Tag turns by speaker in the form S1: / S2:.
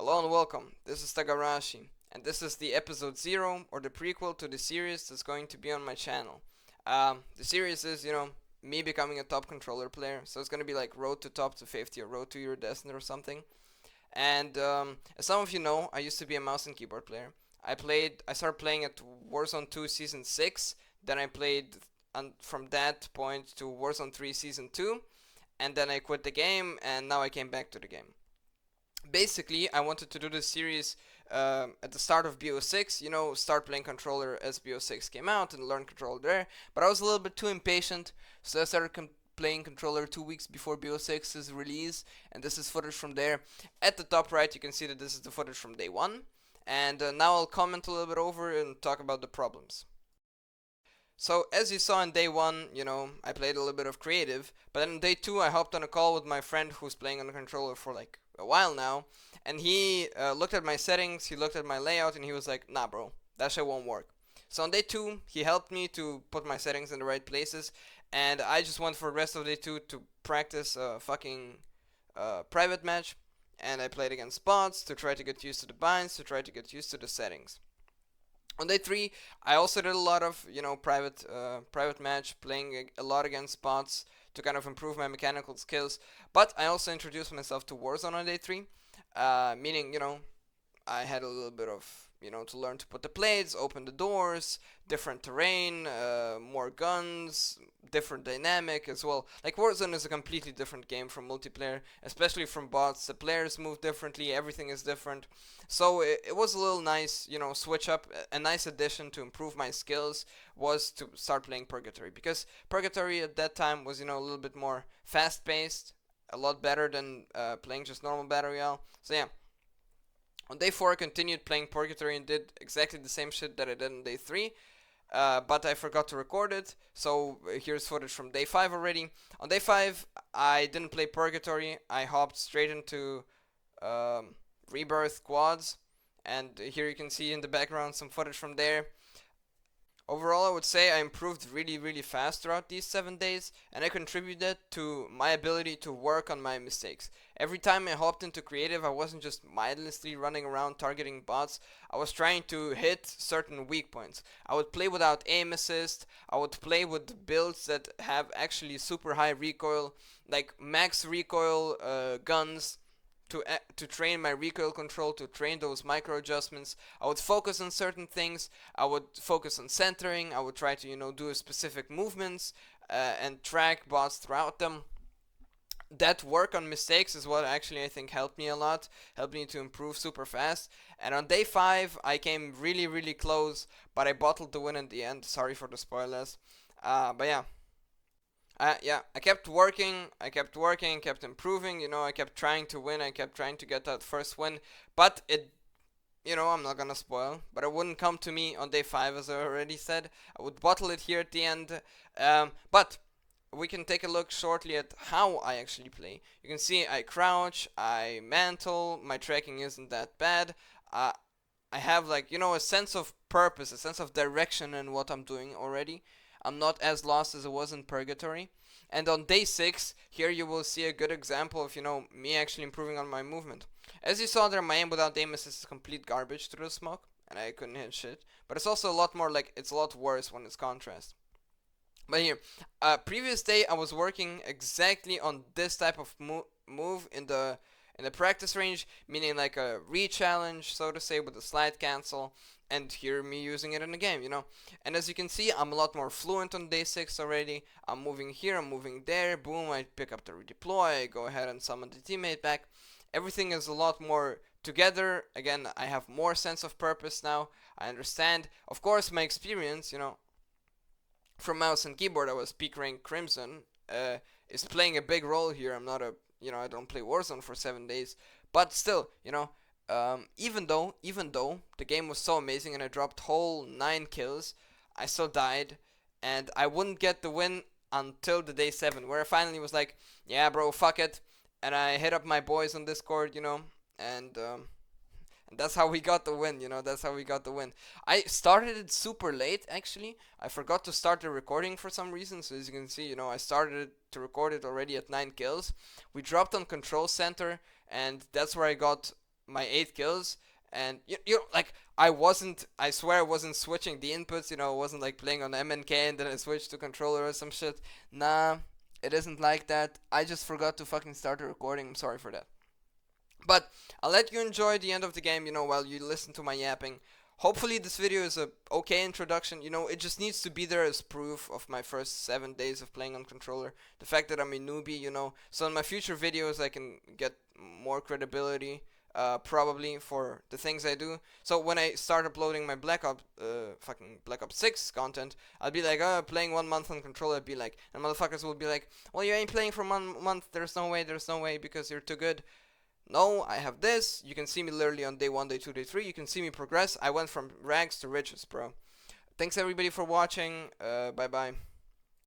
S1: Hello and welcome. This is Tagarashi, and this is the episode 0 or the prequel to the series that's going to be on my channel. The series is, me becoming a top controller player, so it's going to be like Road to Top to 50 or Road to Your Destiny or something. And as some of you know, I used to be a mouse and keyboard player. I started playing at Warzone 2 Season 6, then I played from that point to Warzone 3 Season 2, and then I quit the game, and now I came back to the game. Basically, I wanted to do this series at the start of BO6, start playing controller as BO6 came out and learn controller there. But I was a little bit too impatient, so I started playing controller 2 weeks before BO6's release, and this is footage from there. At the top right, you can see that this is the footage from day 1. And now I'll comment a little bit over and talk about the problems. So as you saw in day 1, I played a little bit of creative, but then in day 2 I hopped on a call with my friend who's playing on the controller for like a while now, and he looked at my settings, he looked at my layout, and he was like, nah bro, that shit won't work. So on day 2, he helped me to put my settings in the right places, and I just went for the rest of day 2 to practice a fucking private match, and I played against bots to try to get used to the binds, to try to get used to the settings. On day 3, I also did a lot of private match, playing a lot against bots to kind of improve my mechanical skills. But I also introduced myself to Warzone on day 3, meaning I had a little bit of to learn to put the plates, open the doors, different terrain, more guns, different dynamic as well. Like Warzone is a completely different game from multiplayer, especially from bots. The players move differently, everything is different. So it was a little nice, switch up. A nice addition to improve my skills was to start playing Purgatory, because Purgatory at that time was a little bit more fast paced, a lot better than playing just normal Battle Royale. So yeah. On day 4, I continued playing Purgatory and did exactly the same shit that I did on day 3. But I forgot to record it, so here's footage from day 5 already. On day 5, I didn't play Purgatory. I hopped straight into Rebirth quads, and here you can see in the background some footage from there. Overall, I would say I improved really, really fast throughout these 7 days, and I contributed to my ability to work on my mistakes. Every time I hopped into creative, I wasn't just mindlessly running around targeting bots. I was trying to hit certain weak points. I would play without aim assist. I would play with builds that have actually super high recoil, like max recoil guns, to train my recoil control, to train those micro adjustments. I would focus on certain things. I would focus on centering. I would try to do specific movements and track bots throughout them. That work on mistakes is what actually I think helped me a lot, helped me to improve super fast. And on day 5, I came really, really close, but I bottled the win in the end. Sorry for the spoilers. But yeah, I kept working, kept improving, I kept trying to win, I kept trying to get that first win, but I'm not gonna spoil, but it wouldn't come to me on day 5, as I already said. I would bottle it here at the end, but we can take a look shortly at how I actually play. You can see I crouch, I mantle, my tracking isn't that bad. I have a sense of purpose, a sense of direction in what I'm doing already. I'm not as lost as I was in Purgatory. And on day 6, here you will see a good example of, me actually improving on my movement. As you saw there, my aim without aim assist is complete garbage through the smoke, and I couldn't hit shit. But it's also a lot more it's a lot worse when it's contrast. But here, previous day I was working exactly on this type of move in the practice range, meaning like a re-challenge, so to say, with a slide cancel, and here me using it in the game, And as you can see, I'm a lot more fluent on day 6 already. I'm moving here, I'm moving there, boom, I pick up the redeploy, I go ahead and summon the teammate back. Everything is a lot more together. Again, I have more sense of purpose now. I understand. Of course, my experience, from mouse and keyboard, I was peak rank Crimson, is playing a big role here. I'm not I don't play Warzone for 7 days, but still, even though the game was so amazing and I dropped whole 9 kills, I still died, and I wouldn't get the win until the day 7, where I finally was like, yeah, bro, fuck it, and I hit up my boys on Discord, and that's how we got the win, that's how we got the win. I started it super late, actually. I forgot to start the recording for some reason, so as you can see, I started to record it already at 9 kills. We dropped on Control Center, and that's where I got my 8 kills. And like I swear I wasn't switching the inputs. I wasn't like playing on MNK and then I switched to controller or some shit. Nah, it isn't like that. I just forgot to fucking start the recording. I'm sorry for that. But I'll let you enjoy the end of the game, while you listen to my yapping. Hopefully this video is a okay introduction. It just needs to be there as proof of my first 7 days of playing on controller. The fact that I'm a newbie, so in my future videos I can get more credibility, probably, for the things I do. So when I start uploading my fucking Black Ops 6 content, I'll be like, playing 1 month on controller. I'd be like, and motherfuckers will be like, well, you ain't playing for 1 month. There's no way, because you're too good. No, I have this. You can see me literally on day 1, day 2, day 3. You can see me progress. I went from rags to riches, bro. Thanks everybody for watching. Bye bye.